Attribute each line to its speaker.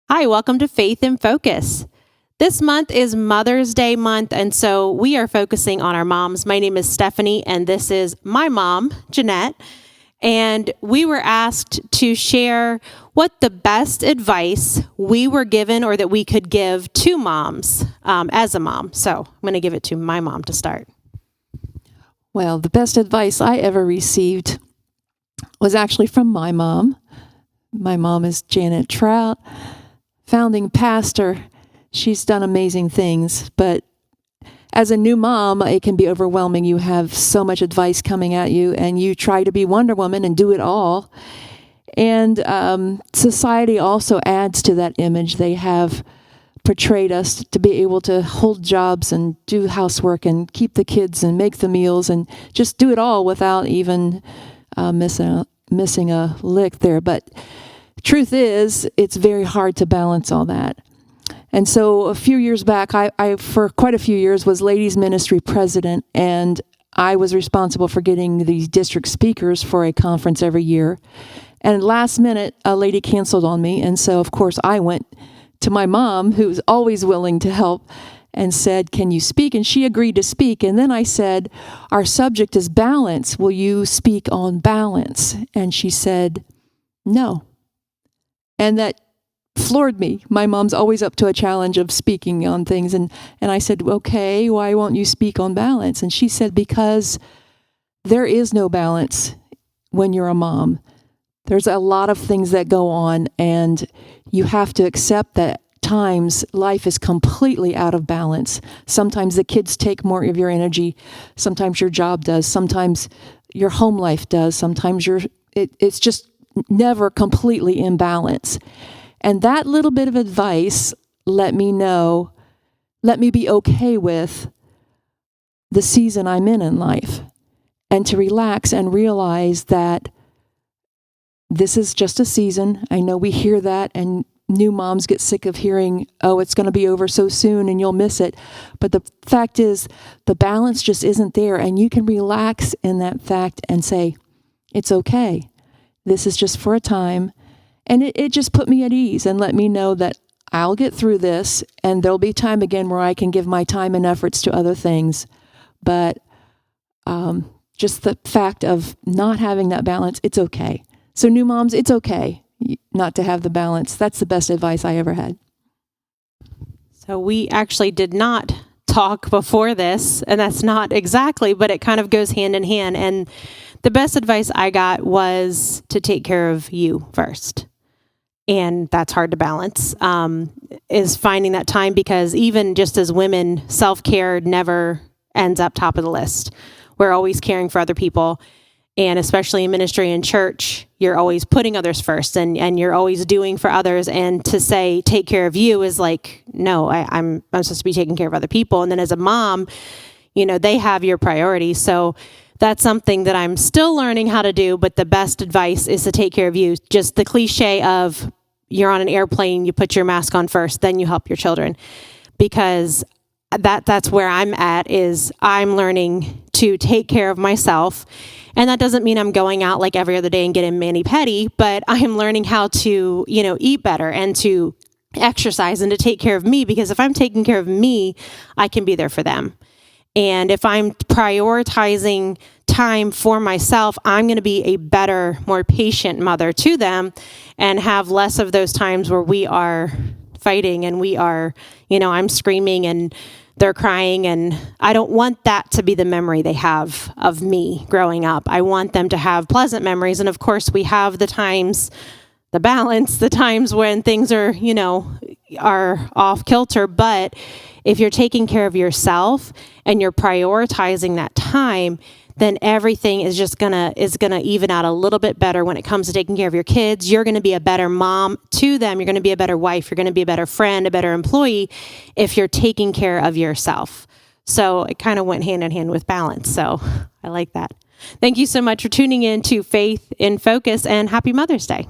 Speaker 1: Hi, welcome to Faith in Focus. This month is Mother's Day month, and so we are focusing on our moms. My name is Stephanie, and this is my mom, Jeanette. And we were asked to share what the best advice we were given or that we could give to moms as a mom. So I'm going to give it to my mom to start.
Speaker 2: Well, the best advice I ever received was actually from my mom. My mom is Jeanette Deel, founding pastor. She's done amazing things, but as a new mom, it can be overwhelming. You have so much advice coming at you, and you try to be Wonder Woman and do it all. And society also adds to that image. They have portrayed us to be able to hold jobs and do housework and keep the kids and make the meals and just do it all without even missing a lick there. But truth is, it's very hard to balance all that. And so a few years back, I for quite a few years was ladies ministry president, and I was responsible for getting the district speakers for a conference every year. And last minute, a lady canceled on me, and so of course I went to my mom, who's always willing to help, and said, "Can you speak?" And she agreed to speak. And then I said, "Our subject is balance. Will you speak on balance?" And she said, "No." And that floored me. My mom's always up to a challenge of speaking on things. And I said, "Okay, why won't you speak on balance?" And she said, "Because there is no balance when you're a mom. There's a lot of things that go on, and you have to accept that times life is completely out of balance. Sometimes the kids take more of your energy. Sometimes your job does. Sometimes your home life does. Sometimes it's just never completely in balance." And that little bit of advice let me be okay with the season I'm in life, and to relax and realize that this is just a season. I know we hear that, and new moms get sick of hearing, "Oh, it's going to be over so soon and you'll miss it." But the fact is, the balance just isn't there, and you can relax in that fact and say, "It's okay. This is just for a time." And it just put me at ease and let me know that I'll get through this, and there'll be time again where I can give my time and efforts to other things. But just the fact of not having that balance, it's okay. So new moms, it's okay not to have the balance. That's the best advice I ever had.
Speaker 1: So we actually did not talk before this, and that's not exactly, but it kind of goes hand in hand. And the best advice I got was to take care of you first. And that's hard to balance, is finding that time, because even just as women, self-care never ends up top of the list. We're always caring for other people. And especially in ministry and church, you're always putting others first, and you're always doing for others. And to say, take care of you is like, no, I'm supposed to be taking care of other people. And then as a mom, they have your priorities. So that's something that I'm still learning how to do. But the best advice is to take care of you. Just the cliche of, you're on an airplane, you put your mask on first, then you help your children. Because that's where I'm at, is I'm learning to take care of myself. And that doesn't mean I'm going out like every other day and getting mani-pedi, but I am learning how to, eat better and to exercise and to take care of me, because if I'm taking care of me, I can be there for them. And if I'm prioritizing time for myself, I'm going to be a better, more patient mother to them, and have less of those times where we are fighting and we are, I'm screaming and they're crying. And I don't want that to be the memory they have of me growing up. I want them to have pleasant memories. And of course, we have the times, the balance, the times when things are, are off kilter. But if you're taking care of yourself and you're prioritizing that time, then everything is just gonna even out a little bit better when it comes to taking care of your kids. You're gonna be a better mom to them. You're gonna be a better wife. You're gonna be a better friend, a better employee, if you're taking care of yourself. So it kind of went hand in hand with balance. So I like that. Thank you so much for tuning in to Faith in Focus, and happy Mother's Day.